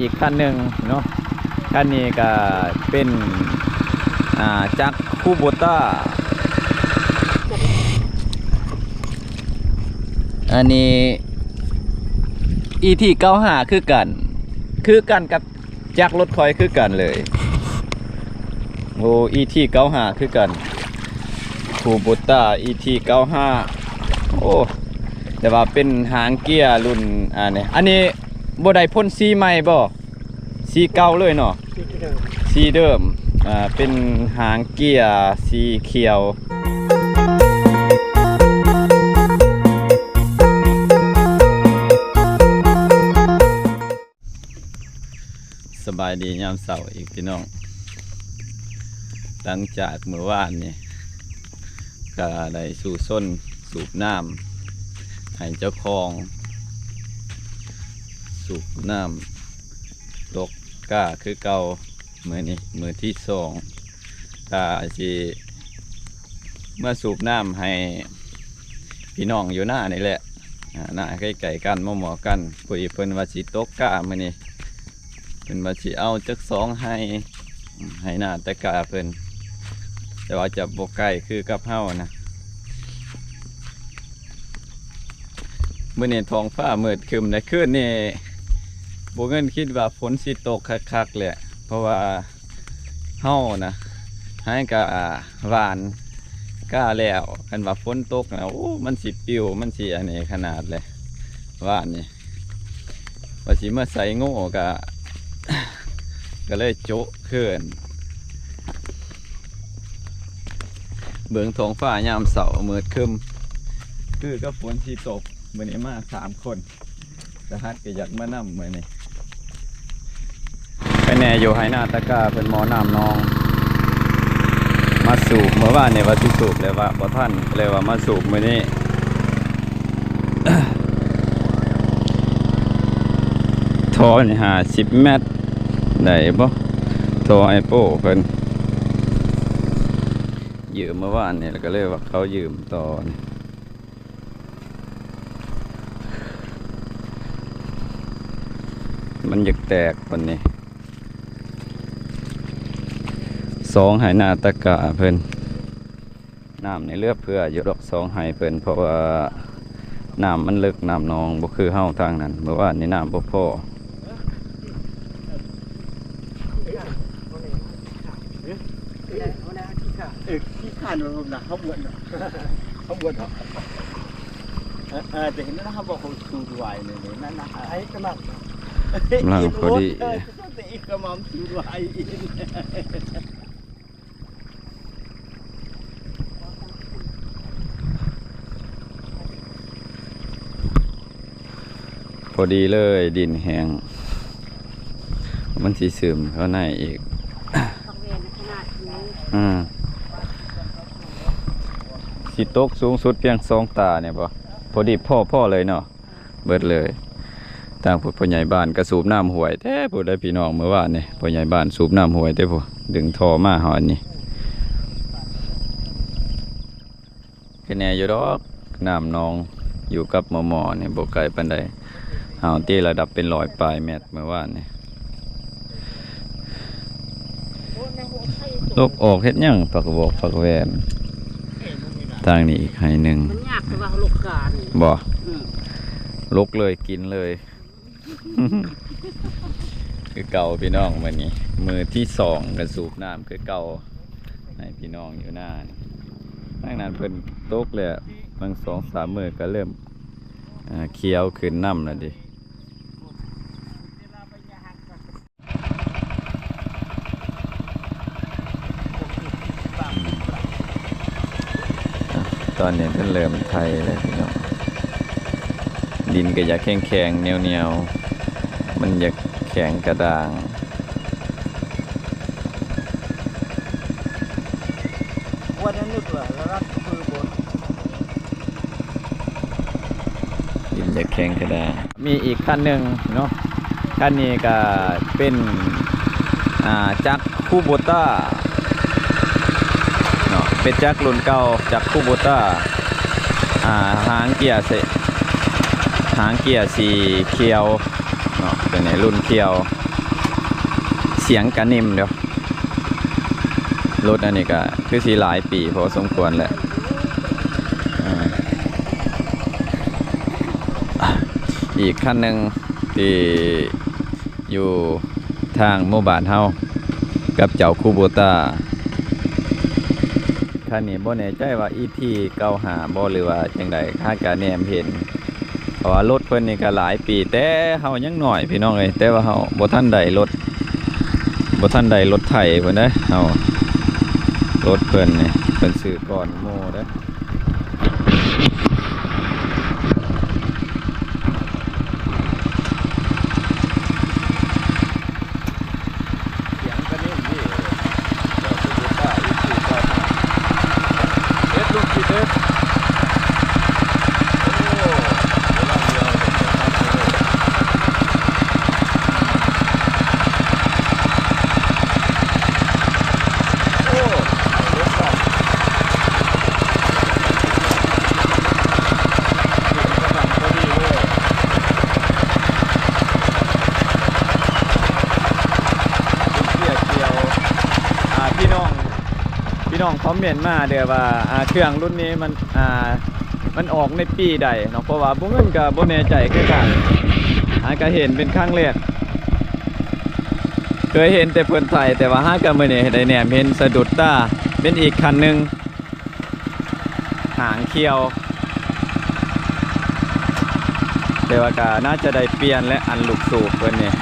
อีกคันหนึ่งเนาะคันนี้ก็เป็นจักรคูโบต้าอันนี้ET95คือกันกับจักรรถคอยคือกันเลยโอ้ ET95คือกันคูโบต้า ET95โอ้แต่ว่าเป็นหางเกียร์รุ่นอันนี้บ่ได้พ่นสีใหม่บ่สีเก่าเลยเนาะสีเดิมเป็นหางเกียร์สีเขียวสบายดียามเสาร์อีกพี่น้องหลังจากเมื่อวานนี่ก็ได้สู่ส้นสูบน้ำให้เจ้าของสูบน้ำตกก้าคือเก่ามือนี้มือที่สองก็สิเมื่อสูบน้ำให้พี่น้องอยู่หน้านี่แหละหน้าใกล้ๆกันหมอกันคุยเพิ่นว่าสิตกก้ามือนี้เพิ่นว่าสิเอาจักสองให้หน้าตะกาเพิ่นแต่ว่าจะบกไก่คือกับเฮานะเมื่อนี้ท้องฟ้ามืดครึมในคืนนี่โบเงินคิดว่าฝนสิตกคักๆเลยเพราะว่าเฮานะให้กะหวานกล้าแล้วกันว่าฝนตกนะโอ้มันสิปิวมันสิอันนี้ขนาดเลยหวานนี่ว่าสิเมื่อใส่โง่ก็เลยโจ๊ะขึ้นเบื้องท้องฟ้ายามเสาร์มืดครึมคือก็ฝนสิตกเมื่อนี้มา3 คนจะฮัดก็อยากมานำเมื่อนี้ไปแน่อยู่ให้หน้าตะกาเป็นหมอน้ำนองมาสูบเมื่อวานเนี่ยว่าที่สูบเลยว่าบ่ท่านเลยว่ามาสูบมื่อนี้ ทอนี่50 เมตรได้บ่ทอไอโป้เพิ่นยืมเมื่อวานเนี่ยแล้วก็เลยว่าเขายืมต่อนี่มันอยากแตกคนนี้2ให้หน้าตะกะเพิ่นน้ำในเลือเพื่ออยู่ดอก2ให้เพิ่นเพราะว่าน้ำมันลึกน้ำนองบ่คือเฮาทางนั้นเมื่อวานนี้น้ำบ่พอขี้ข้านมันนะเขาบวชเขาบวชเหรอแต่เห็นนะเขาบอกเขาสูดไวเลยนั่นนะไอ้กำลังพอดีอีกกระมังสูดไวพอดีเลยดินแห้งมันสิซึมเข้าในอีกสิตกสูงสุดเพียง2 ตาเนี่ยป่ะพอดีพ่อเลยเนาะเบิดเลยทางผู้ใหญ่บ้านกระสูบน้ำห่วยแท้ผู้ได้พี่น้องเมื่อวานนี่ผู้ใหญ่บ้านสูบน้ำห่วยแท้ผู้ดึงท่อมาหอนี่แค่แน่อยู่ดอกน้ำนองอยู่กับหมอเนี่ยบ่ไกลปานใดเอาที่ระดับเป็น100 ปลายเมตรเมื่อวานนี่ลกออกเฮ็ดหยังปักบอกปักแวนทางนี้อีกให้หนึ่งมันยากแต่ว่าลกการบ่ลกเลยกินเลยคือเก่าพี่น้องวันนี้มือที่2กระสูบน้ำคือเก่าให้พี่น้องอยู่หน้าตั้งนานเพิ่นตกเลยบาง2-3 มือก็เริ่มเคี้ยวขึ้นน้ำแล้วดิตอนนี้เพิ่นเริ่มไทยเลยพี่น้องดินก็อยากแข็งๆเหนียวๆมันอยากแข็งกระด้างวันนั้นนึกว่าแล้วรักคือบนดินอยากแข็งกระด้างมีอีกคันหนึ่งเนาะคันนี้ก็เป็นจักรคูโบต้าเนาะเป็นจักรรุ่นเก่าจักรคูโบต้าหางเกียร์สีเขียวเนาะเป็นในรุ่นเขียว เสียงกระนิ่มเดี๋ยวรถอันนี้ก็คือสีหลายปีพอสมควรแหละอีกคันหนึ่งที่อยู่ทางหมู่บ้านเฮากับเจ้าคูโบต้าคันนี้บ่แน่ใจว่าอีที่เก่าหาบ่หรือว่าจังใดค่ากะแนมเห็นเพราะว่ารถเพิ่นนี่ก็หลายปีแต่เฮายังน้อยพี่น้องเอ้ยแต่ว่าเฮาบ่ทันได้รถไถเพิ่นเด้อเฮารถเพิ่นนี่เพิ่นซื้อก่อนหมู่เด้อพี่น้องคอมเมนต์มาเด้อว่าเครื่องรุ่นนี้มันออกในปีใดเนาะเพราะว่าบ่เงินก็บ่แน่ใจคือกันก็เห็นเป็นครั้งแรกเคยเห็นแต่เพิ่นไทยแต่ว่าก็มื้อนี้ได้แนมเห็นสะดุดตาเป็นอีกคันนึงหางเขียวแต่ว่าก็น่าจะได้เปลี่ยนและอันลูกสูบเพิ่นนี่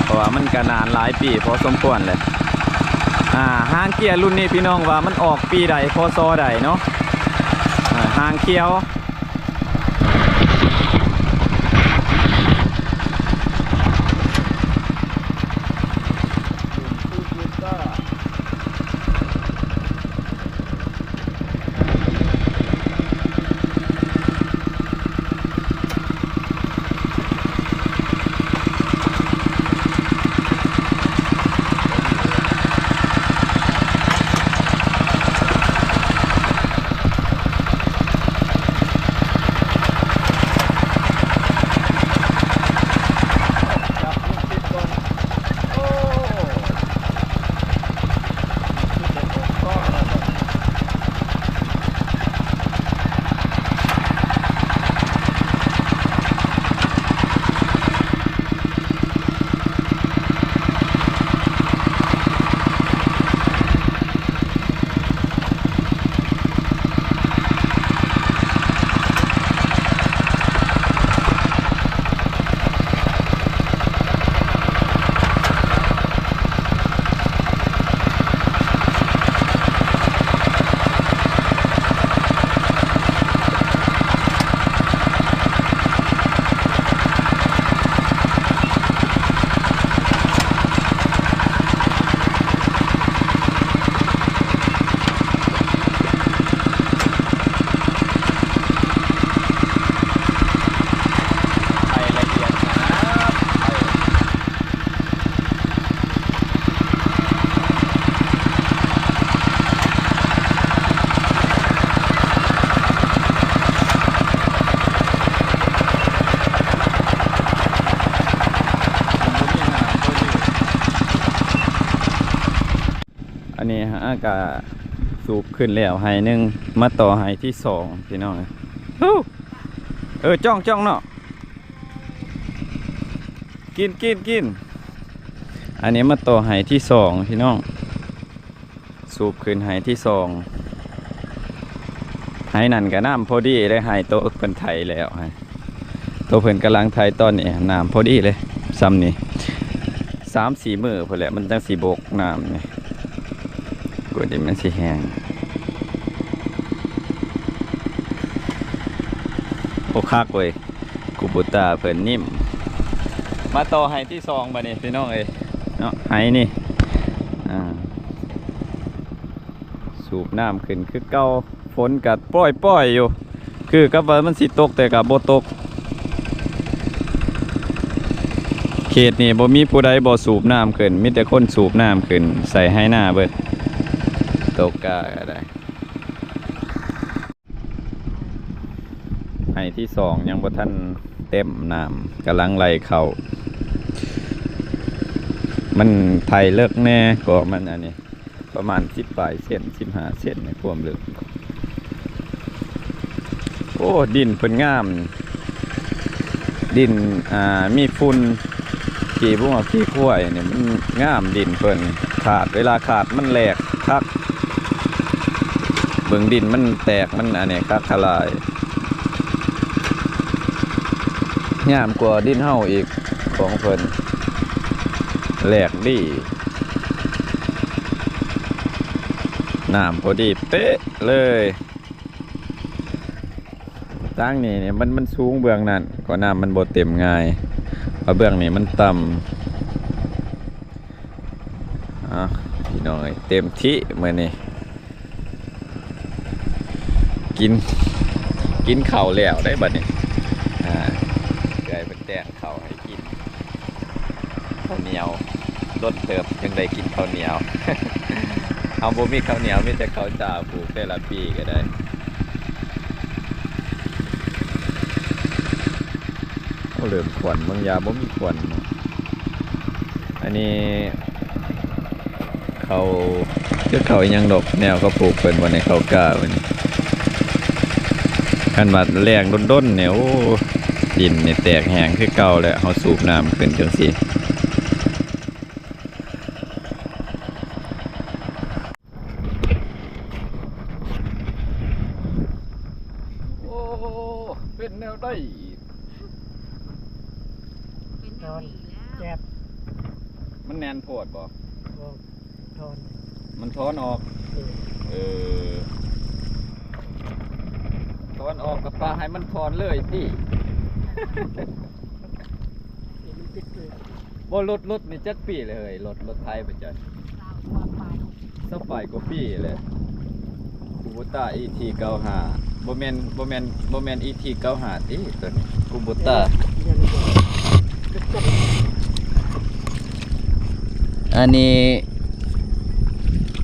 เพราะว่ามันก็นานหลายปีพอสมควรเลยหางเกียร์รุ่นนี้พี่น้องว่ามันออกปีใดพศใดเนาะหางเขียวนี่ก็สูบขึ้นแล้วไฮหนึ่งมาต่อไฮที่สองพี่น้องจ้องเนาะกินอันนี้มาต่อไฮที่สองพี่น้องสูบขึ้นไฮที่สองไฮนั่นกับน้ำพอดีเลยไฮโตเพิ่นไทยแล้วไฮโตเพิ่นกำลังไทยตอนนี้น้ำพอดีเลยซ้ำนี่3-4 มื้อพอแหละมันจังสีบกน้ำนี่กว่าจะมันสิแห้งโอ้คักเว้ยกูบุตาเพิ่นนิ่มมาต่อไฮที่สองบัดนี้พี่น้องเอ้ยเนาะไฮนี่สูบน้ำขึ้นคือเก่าฝนกัดป้อยอยู่คือกับว่ามันสิตกแต่กับบ่ตกเขตนี่บ่มีผู้ใดบ่สูบน้ำขึ้นมีแต่คนสูบน้ำขึ้นใส่ให้หน้าเบิดตกกาก็ได้ไฮที่สองยังบ่ทันเต็มน้ำกำลังไหลเข้า มันไทยเลิกแน่ก็มันอันนี้ประมาณ10 ปลายเส้น15 เส้นในความลึกโอ้ดินเพิ่นงามดินมีฝุ่นกี่พวกขี้ข้วยเนี่ยมันงามดินเพิ่นขาดเวลาขาดมันแหลกคักเบิ่งดินมันแตกมันอันนี้คักทลายงามกว่าดินเฮาอีกของเพิ่นแหลกดีน้ำพอดีเป๊ะเลยตั้งนี่เนี่ยมันสูงเบื้องนั้นก็น้ำมันบ่เต็มง่ายเพราะเบื้องนี้มันต่ำพี่น้อยเต็มที่มื้อนี้กินข้าวแล้วได้บัดนี้ไก่เป็นแตงข้าวให้กินข้าวเหนียวรสเติบยังได้กินข้าวเหนียว เอาบ่มีข้าวเหนียวมีแต่ข้าวจ้าปลูกแต่ละปีก็ได้เอาเริ่มขวัญบางยาบ่มีขวัญอันนี้เขาอีหยังดอกแนวเขาปลูกเป็นวันในเขากล้าวันนี้ขันบาดแรงด้นๆเนี่ยโอ้ดินเนี่ยแตกแห้งคือเก่าแล้วเขาสูบน้ำขึ้นจังสิโอ้เป็นแนวได้ เป็นแนวดีแล้ว แจ็บ มันแนนโพดบ่ บอกทอน มันท้อนออกท้อนออกกับปลาให้มันถอนเลยพี่ มันติดเลย บ่รถนี่จักปีเลยรถไทยไปจัด เราความไป สักฝ่ายกว่าปีเลยคูโบต้า ET95 บ่แม่น ET95 ติตัวนี้คูโบต้า ยังบอกจะจบ อันนี้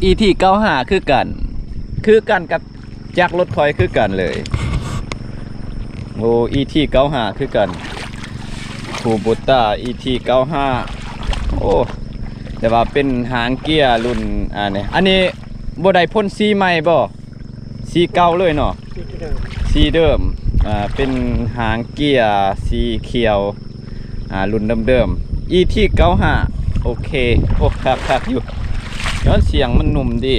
ET95 คือกันกับจักรรถคอยคือกันเลยโอ้ ET95 คือกันคูโบต้า ET95 โอ้แต่ว่าเป็นหางเกียร์รุ่นอันนี้บ่ได้พ่นสีใหม่บ่สีเก่าเลยเนาะ ที่เดิม สีเดิมเป็นหางเกียร์สีเขียวรุ่นเดิมๆ ET95 โอเคโอ้คักอยู่ย้อนเสียงมันนุ่มดี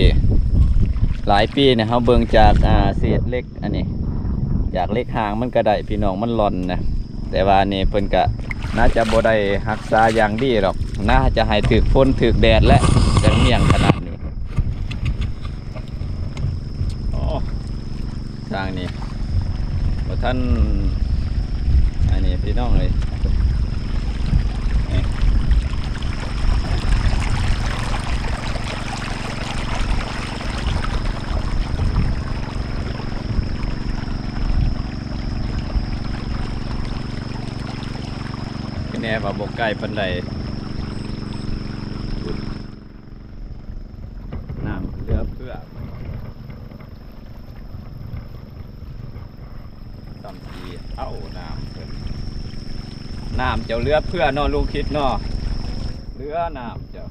หลายปีเนี่ยเขาเบิ่งจากเศษเล็กอันนี้จากเล็กหางมันก็ได้พี่น้องมันหล่อนนะแต่ว่านี่เพิ่นก็น่าจะบ่ได้รักษาอย่างดีหรอกน่าจะให้ถึกฝนถึกแดดและจังเมียงขนาดนี้อ๋อทางนี้บ่ท่านอันนี้พี่น้องเลยแน่ว่าบกไก่ปันใดน้ำเรือเพื่อตำทีเอาน้ำเพิ่นน้ำเจ้าเรือเพื่อนอลูกคิดนอเรือน้ำเจ้า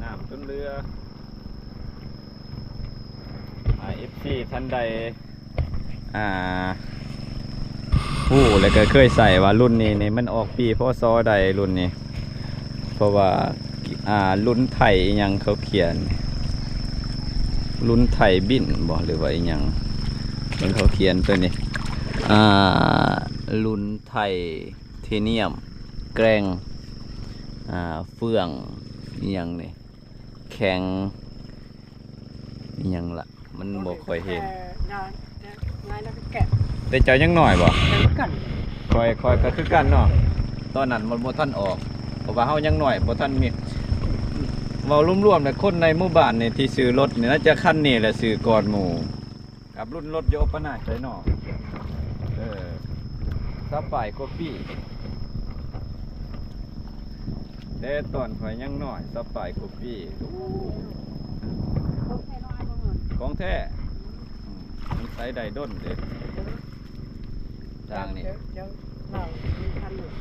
น้ำจนเรือFC ท่านใดผู้แล้วก็เคยใส่ว่ารุ่นนี้นี่มันออกปีพศใดรุ่นนี้เพราะว่ารุ่นไทยอิหยังเขาเขียนรุ่นไทยบินบ่หรือว่าอิหยังมันเขาเขียนตัวนี้รุ่นไทยเทเนียมแกรงเฟื่องอิหยังนี่แข็งอิหยังล่ะมันบ่ค่อยเห็นงานแล้วก็แกะ แต่เจ้ายังหน่อยบ่ แล้วกัน คอยก็คือกันเนาะตอนนั้นมันบ่ทันออกเพราะว่าเฮายังหน่อยบ่ทันมีเว้ารวมๆเนี่ยคนในหมู่บ้านนี่ที่ซื้อรถนี่น่าจะคันนี้แหละซื้อก่อนหมู่กับรุ่นรถโยปนาใช่เนาะซับปลายกว่าปีแต่ตอนข่อยยังน้อยซับปลายกว่าปี ต้องแค่น้อยบ่เหมือน ของแท้มันใช้ได้ด้นเด้ ทางนี้ เดี๋ยวเรามีคันหนึ่ง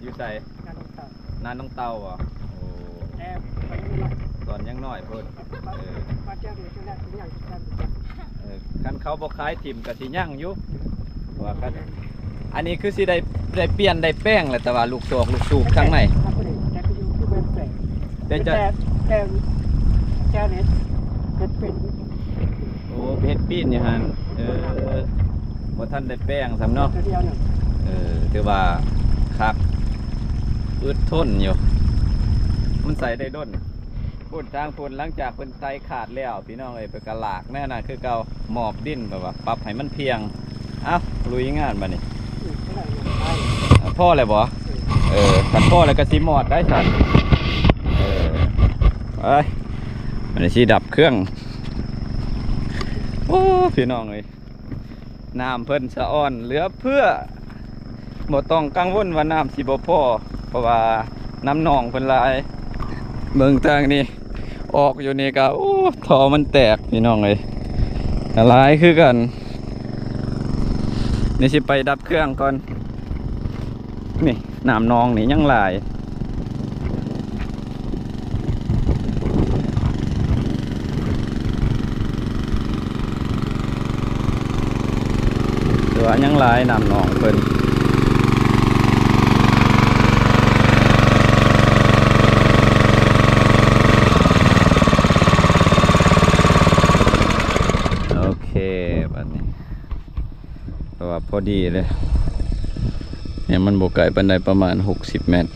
อยู่ใส่ การลงเต่า นาน้องเต่าบ่โอ้ แอบไปนี่หน่อย ตอนยังน้อยเพิ่น มาเจ้าเดียวเจ้าแรกเป็นอย่างที่การเป็น คันเขาบ่ขายถิ่มก็สิยั่งอยู่ว่ากันอันนี้คือสิได้เปลี่ยนได้แป้งแหละแต่ว่าลูกตอกลูกสูบข้างใน ถ้าคนอื่นแต่ก็อยู่คือเป็นแปลก แต่จะ แต่เจ้าเนี่ยเป็น โอ้เฮ็ดปีนอยู่หั่นบ่ทันได้แป้งสำเนาะ ตัวเดียวเนี่ย ถือว่าคักอึดทนอยู่มันใส่ได้ด้นพูดทางพูนหลังจากเพิ่นไตขาดแล้วพี่น้องเอ้ยไปกะลากแน่น่ะคือเก่าหมอบดิ้นแบบว่าปรับให้มันเพียงเอ้าลุยงานบัดนี้ เท่าไหร่เนี่ยได้ พ่อเลยบ่คันพ่อแล้วก็สิหมอดได้สัตว์เอ้ยมันสิดับเครื่องโอ้พี่น้องเอ้ยน้ำเพิ่นสะอ้อนเหลือเพื่อบ่ต้องกังวลว่าน้ำสิบ่พอเพราะว่าน้ำหนองเพิ่นหลายเบิ่งทางนี้ออกอยู่นี่ก็โอ้ท่อมันแตกพี่น้องเอ้ยหลายคือกันนี่สิไปดับเครื่องก่อนนี่น้ำนองนี่ยังหลายแต่ว่ายังหลายน้ำนองเพิ่นโอเคบัดนี้เพราะว่าพอดีเลยเนี่ยมันบกไก่ปันไดประมาณ60 เมตร